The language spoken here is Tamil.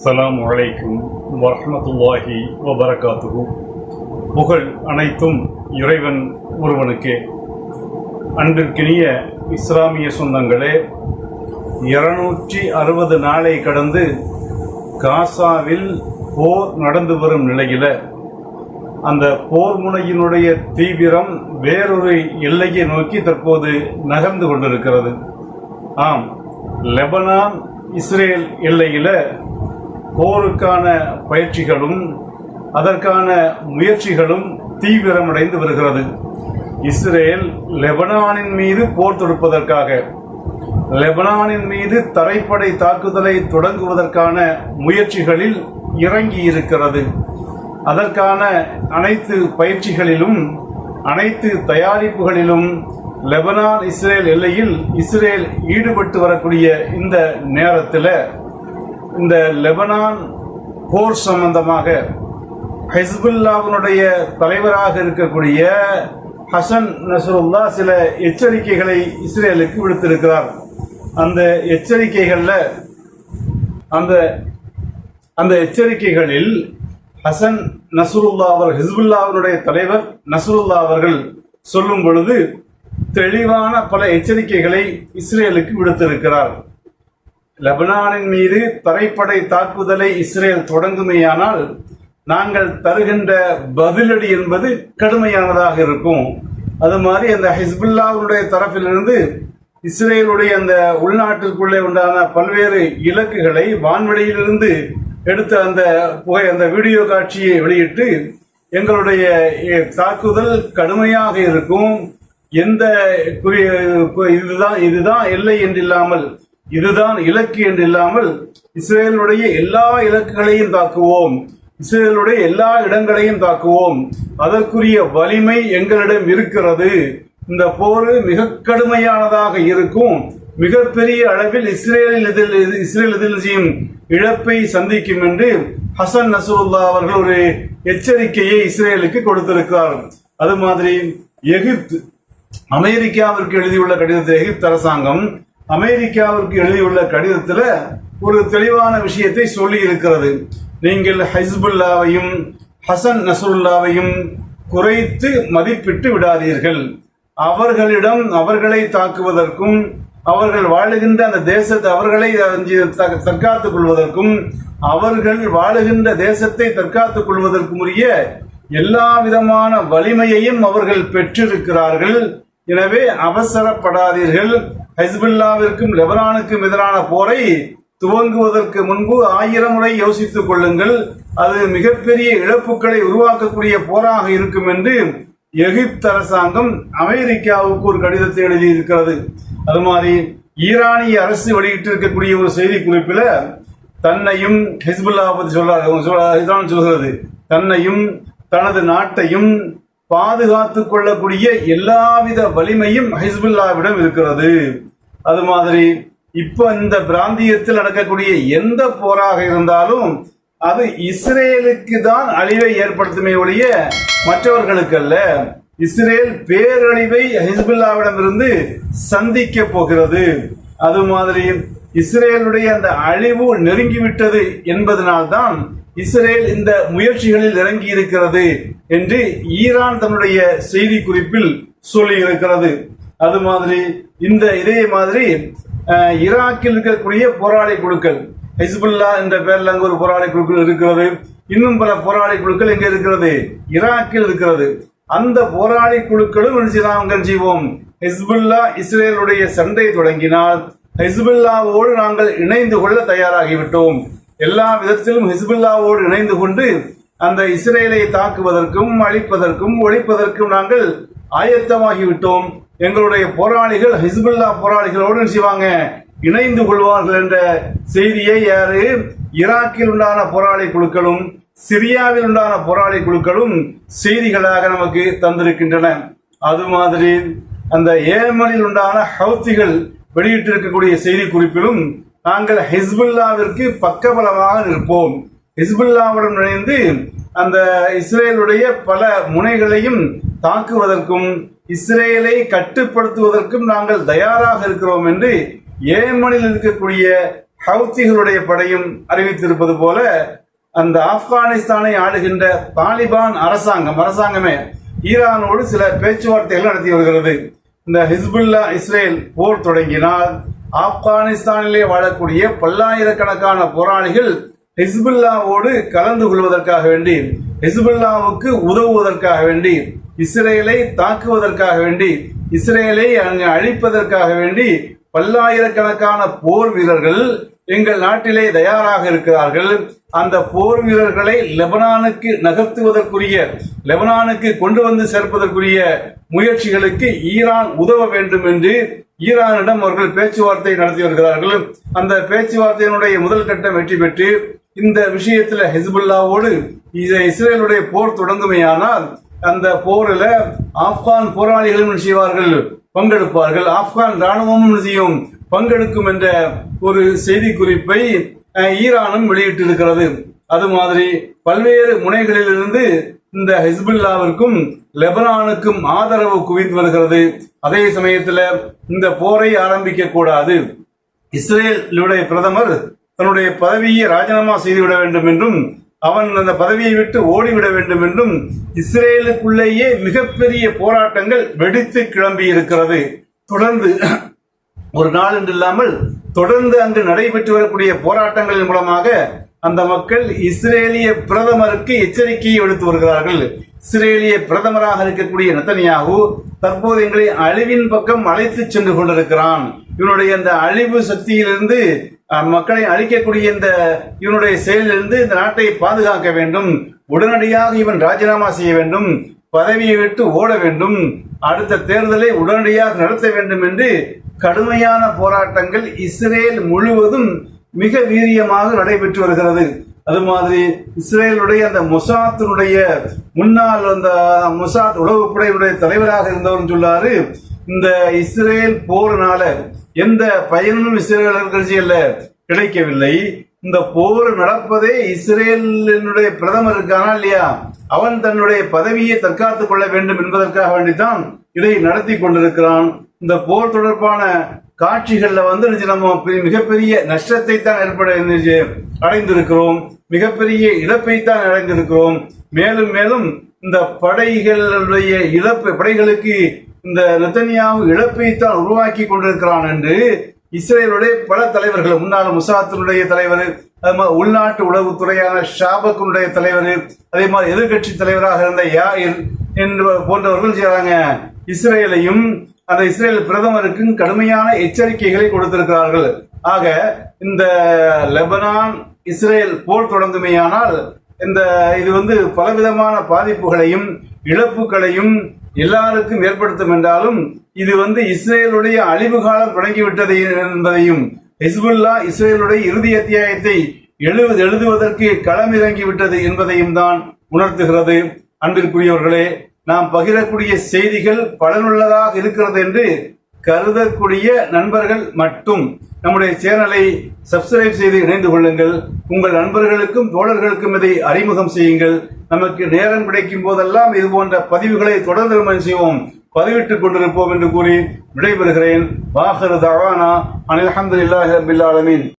அஸ்ஸலாமு அலைக்கும் வரஹ்மத்துல்லாஹி வபரகாத்துஹு. புகழ் அனைத்தும் இறைவன் ஒருவனுக்கே. அன்பிற்கினிய இஸ்லாமிய சொந்தங்களே, 260 நாளை கடந்து காசாவில் போர் நடந்து வரும் நிலையில அந்த போர் முனையினுடைய தீவிரம் வேறொரு எல்லையை நோக்கி தற்போது நகர்ந்து கொண்டிருக்கிறது. ஆம், லெபனான் இஸ்ரேல் எல்லையில போருக்கான பயிற்சிகளும் அதற்கான முயற்சிகளும் தீவிரமடைந்து வருகிறது. இஸ்ரேல் லெபனானின் மீது போர் தொடுப்பதற்காக, லெபனானின் மீது தரைப்படை தாக்குதலை தொடங்குவதற்கான முயற்சிகளில் இறங்கி இருக்கிறது. அதற்கான அனைத்து பயிற்சிகளிலும் அனைத்து தயாரிப்புகளிலும் லெபனான் இஸ்ரேல் எல்லையில் இஸ்ரேல் ஈடுபட்டு வரக்கூடிய இந்த நேரத்தில் இந்த லெபனான் போர் சம்பந்தமாக ஹிஸ்புல்லாவினுடைய தலைவராக இருக்கக்கூடிய ஹசன் நஸ்ருல்லா சில எச்சரிக்கைகளை இஸ்ரேலுக்கு விடுத்திருக்கிறார். அந்த எச்சரிக்கைகளில் ஹசன் நஸ்ருல்லா அவர், ஹிஸ்புல்லாவினுடைய தலைவர் நஸ்ருல்லா அவர்கள் சொல்லும் பொழுது தெளிவான பல எச்சரிக்கைகளை இஸ்ரேலுக்கு விடுத்திருக்கிறார். லெபனானின் மீது தரைப்படை தாக்குதலை இஸ்ரேல் தொடங்குமேயானால் நாங்கள் தருகின்ற பதிலடி என்பது கடுமையானதாக இருக்கும். அது மாதிரி அந்த ஹிஸ்புல்லாவுடைய தரப்பிலிருந்து இஸ்ரேலுடைய அந்த உள்நாட்டிற்குள்ளே உண்டான பல்வேறு இலக்குகளை வான்வெளியிலிருந்து எடுத்த அந்த வீடியோ காட்சியை வெளியிட்டு எங்களுடைய தாக்குதல் கடுமையாக இருக்கும், எந்த இதுதான் எல்லை என்றில்லாமல், இதுதான் இலக்கு என்றில்லாமல் இஸ்ரேலுடைய எல்லா இலக்குகளையும் தாக்குவோம், இஸ்ரேலுடைய எல்லா இடங்களையும் தாக்குவோம், அதற்குரிய வலிமை எங்களிடம் இருக்கிறது, இந்த போர் மிக கடுமையானதாக இருக்கும், மிகப்பெரிய அளவில் இஸ்ரேல் இதில் செய்யும் இழப்பை சந்திக்கும் என்று ஹசன் நஸ்ருல்லா அவர்கள் ஒரு எச்சரிக்கையை இஸ்ரேலுக்கு கொடுத்திருக்கிறார். அது மாதிரி எகிப்து அமெரிக்காவிற்கு எழுதியுள்ள கடிதத்தில், எகிப்து அரசாங்கம் அமெரிக்காவிற்கு எழுதியுள்ள கடிதத்தில் ஒரு தெளிவான விஷயத்தை சொல்லி இருக்கிறது. நீங்கள் ஹிஸ்புல்லாவையும் ஹசன் நஸ்ருல்லாவையும் குறைத்து மதிப்பிட்டு விடாதீர்கள். அவர்களை தாக்குவதற்கும் அவர்கள் வாழுகின்ற அந்த தேசத்தை அவர்களை தற்காத்துக் கொள்வதற்கும் அவர்கள் வாழுகின்ற தேசத்தை தற்காத்துக் கொள்வதற்கும் உரிய எல்லா விதமான வலிமையையும் அவர்கள் பெற்றிருக்கிறார்கள். எனவே அவசரப்படாதீர்கள். ஹிஸ்புல்லாவிற்கும் லெபனானுக்கும் எதிரான போரை துவங்குவதற்கு முன்பு 1000 முறை யோசித்துக் கொள்ளுங்கள். அது மிகப்பெரிய இழப்புகளை உருவாக்கக்கூடிய போராக இருக்கும் என்று எகிப்து அரசாங்கம் அமெரிக்காவுக்கு ஒரு கடிதத்தை எழுதியிருக்கிறது. அது மாதிரி ஈரானிய அரசு வெளியிட்டு இருக்கக்கூடிய ஒரு செய்தி குறிப்பில் தன்னையும் ஹிஸ்புல்லா பற்றி சொல்கிறது, தன்னையும் தனது நாட்டையும் பாதுகாத்துக் கொள்ளக்கூடிய எல்லாவித வலிமையும் ஹிஸ்புல்லாவிடம் இருக்கிறது. அது மாதிரி இப்ப இந்த பிராந்தியத்தில் நடக்கக்கூடிய எந்த போராக இருந்தாலும் அது இஸ்ரேலுக்கு தான் அழிவை ஏற்படுத்துமே ஒழிய மற்றவர்களுக்கு அல்ல. இஸ்ரேல் பேரழிவை ஹிஸ்புல்லாவிடமிருந்து சந்திக்க போகிறது. அது மாதிரி இஸ்ரேலுடைய அந்த அழிவு நெருங்கிவிட்டது என்பதனால்தான் இஸ்ரேல் இந்த முயற்சிகளில் இறங்கி இருக்கிறது என்று ஈரான் தன்னுடைய செய்தி குறிப்பில் சொல்லி இருக்கிறது. அது மாதிரி இதே மாதிரி ஈராக்கில் இருக்கக்கூடிய போராளி குழுக்கள், ஹிஸ்புல்லா என்ற பெயரில் அங்கு ஒரு போராளி குழுக்கள் இருக்கிறது. இன்னும் பல போராளி குழுக்கள் எங்க இருக்கிறது? ஈராக்கில் இருக்கிறது. அந்த போராளி குழுக்களும் நாங்கள் செய்வோம். ஹிஸ்புல்லா இஸ்ரேலுடைய சண்டை தொடங்கினால் ஹிஸ்புல்லாவோடு நாங்கள் இணைந்து கொள்ள தயாராகிவிட்டோம். எல்லா விதத்திலும் ஹிஸ்புல்லாவோடு இணைந்து கொண்டு அந்த இஸ்ரேலை தாக்குவதற்கும் அழிப்பதற்கும் ஒழிப்பதற்கும் நாங்கள் ஆயத்தமாகிவிட்டோம். எங்களுடைய போராளிகள் ஹிஸ்புல்லா போராளிகளோடு செய்வாங்க, இணைந்து கொள்வார்கள் என்ற செய்தியை யாரு? ஈராக்கில் உண்டான போராளி குழுக்களும் சிரியாவில் உண்டான போராளி குழுக்களும் செய்திகளாக நமக்கு தந்திருக்கின்றன. அது மாதிரி அந்த ஏமனில் உண்டான ஹவுத்திகள் வெளியிட்டிருக்கக்கூடிய செய்தி குறிப்பிலும் நாங்கள் ஹிஸ்புல்லாவிற்கு பக்கபலமாக நிற்போம், ஹிஸ்புல்லாவுடன் இணைந்து அந்த இஸ்ரேலுடைய பல முனைகளையும் தாக்குவதற்கும் இஸ்ரேலை கட்டுப்படுத்துவதற்கும் நாங்கள் தயாராக இருக்கிறோம் என்று ஏமனில் இருக்கக்கூடிய ஹவுத்திகளுடைய படையும் அறிவித்திருப்பது போல அந்த ஆப்கானிஸ்தானை ஆளுகின்ற தாலிபான் அரசாங்கமே ஈரானோடு சில பேச்சுவார்த்தைகள் நடத்தி வருகிறது. இந்த ஹிஸ்புல்லா இஸ்ரேல் போர் தொடங்கினால் ஆப்கானிஸ்தானிலே வாழக்கூடிய பல்லாயிரக்கணக்கான போராளிகள் ஹிஸ்புல்லாவோடு கலந்து கொள்வதற்காக வேண்டி, ஹிஸ்புல்லாவுக்கு உதவுவதற்காக வேண்டி, இஸ்ரேலை தாக்குவதற்காக வேண்டி, இஸ்ரேலை அழிப்பதற்காக வேண்டி பல்லாயிரக்கணக்கான போர் வீரர்கள் எங்கள் நாட்டிலே தயாராக இருக்கிறார்கள். அந்த போர் வீரர்களை லெபனானுக்கு நகர்த்துவதற்குரிய, லெபனானுக்கு கொண்டு வந்து சேர்ப்பதற்குரிய முயற்சிகளுக்கு ஈரான் உதவ வேண்டும் என்று ஈரானிடம் அவர்கள் பேச்சுவார்த்தை நடத்தி வருகிறார்கள். அந்த பேச்சுவார்த்தையினுடைய முதல் கட்டம் வெற்றி பெற்று இந்த விஷயத்தில் ஹிஸ்புல்லாவோடு இஸ்ரேலுடைய போர் தொடங்குமையானால் அந்த போரில் ஆப்கான் போராளிகளும் செய்வார்கள், பங்கெடுப்பார்கள், ஆப்கான் ராணுவமும் செய்யும் பங்கெடுக்கும் என்ற ஒரு செய்தி குறிப்பை ஈரானும் வெளியிட்டிருக்கிறது. அது மாதிரி பல்வேறு முனைகளிலிருந்து இந்த ஹிஸ்புல்லாவிற்கும் லெபனானுக்கும் ஆதரவு குவிந்து வருகிறது. அதே சமயத்தில் இந்த போரை ஆரம்பிக்க கூடாது, இஸ்ரேலுடைய பிரதமர் தன்னுடைய பதவியை ராஜினாமா செய்துவிட வேண்டும் என்றும், அவன் அந்த பதவியை விட்டு ஓடிவிட வேண்டும் என்றும் இஸ்ரேலுக்குள்ளேயே மிகப்பெரிய போராட்டங்கள் வெடித்து கிளம்பி இருக்கிறது. தொடர்ந்து ஒரு நாள் என்று இல்லாமல் தொடர்ந்து அங்கு நடைபெற்று வரக்கூடிய போராட்டங்களின் மூலமாக அந்த மக்கள் இஸ்ரேலிய பிரதமருக்கு எச்சரிக்கையை விடுத்து வருகிறார்கள். இஸ்ரேலிய பிரதமராக இருக்கக்கூடிய நெத்தனியாகு தற்போது எங்களை அழிவின் பக்கம் அழைத்து சென்று கொண்டிருக்கிறான். இவனுடைய அந்த அழிவு சக்தியிலிருந்து, மக்களை அழிக்கக்கூடிய இந்த இவனுடைய செயலிலிருந்து இந்த நாட்டை பாதுகாக்க வேண்டும். உடனடியாக இவன் ராஜினாமா செய்ய வேண்டும், பதவியை விட்டு ஓட வேண்டும், அடுத்த தேர்தலை உடனடியாக நடத்த வேண்டும் என்று கடுமையான போராட்டங்கள் இஸ்ரேல் முழுவதும் மிக வீரியமாக நடைபெற்று வருகிறது. அது மாதிரி இஸ்ரேலுடைய அந்த மொசாத்தினுடைய முன்னாள் அந்த மொசாத் உளவுப்படையினுடைய தலைவராக இருந்தவர் சொல்லாரு, இந்த இஸ்ரேல் போரினால எந்த பயனும் இஸ்ரேலர்களுக்கு கிடைக்கவில்லை. இந்த போர் நடப்பதே இஸ்ரேலினுடைய பிரதமருக்கான இல்லையா, அவன் தன்னுடைய பதவியை தற்காத்துக் கொள்ள வேண்டும் என்பதற்காக வேண்டித்தான் இதை நடத்தி கொண்டிருக்கிறான். இந்த போர் தொடர்பான காட்சிகள்ல நம்ம மிகப்பெரிய நஷ்டத்தை தான் அடைந்திருக்கிறோம், மிகப்பெரிய இழப்பை தான் அடைந்திருக்கிறோம். மேலும் மேலும் இந்த படைகளுடைய படைகளுக்கு இந்த நெத்தனியாகு இழப்பை தான் உருவாக்கி கொண்டிருக்கிறான் என்று இஸ்ரேலுடைய பல தலைவர்கள், முன்னாள் முசாத்தினுடைய தலைவர், உள்நாட்டு உளவுத்துறையான ஷாபக்குடைய தலைவர், அதே மாதிரி எதிர்கட்சி தலைவராக இருந்த யாயிர் என்று போன்றவர்கள் செய்யறாங்க இஸ்ரேலையும் அந்த இஸ்ரேல் பிரதமருக்கும் கடுமையான எச்சரிக்கைகளை கொடுத்திருக்கிறார்கள். ஆக இந்த லெபனான் இஸ்ரேல் போர் தொடங்குமையானால் இது பலவிதமான பாதிப்புகளையும் இழப்புகளையும் எல்லாருக்கும் ஏற்படுத்தும் என்றாலும் இது இஸ்ரேலுடைய அழிவு காலம் தொடங்கிவிட்டது என்பதையும், ஹிஸ்புல்லா இஸ்ரேலுடைய இறுதி அத்தியாயத்தை எழுதுவதற்கு களமிறங்கிவிட்டது என்பதையும் தான் உணர்த்துகிறது. அன்பிற்குரியவர்களே, நாம் பகிரக்கூடிய செய்திகள் பலனுள்ளதாக இருக்கிறது என்று கருதக்கூடிய நண்பர்கள் மட்டும் நம்முடைய சேனலை சப்ஸ்கிரைப் செய்து இணைந்து கொள்ளுங்கள். உங்கள் நண்பர்களுக்கும் தோழர்களுக்கும் இதை அறிமுகம் செய்யுங்கள். நமக்கு நேரம் கிடைக்கும் போதெல்லாம் இது போன்ற பதிவுகளை தொடர்ந்து செய்வோம், பதிவிட்டுக் கொண்டிருப்போம் என்று கூறி விடைபெறுகிறேன். வாஹிரு தஅவானா அனில் ஹம்துலில்லாஹி ரப்பில் ஆலமீன்.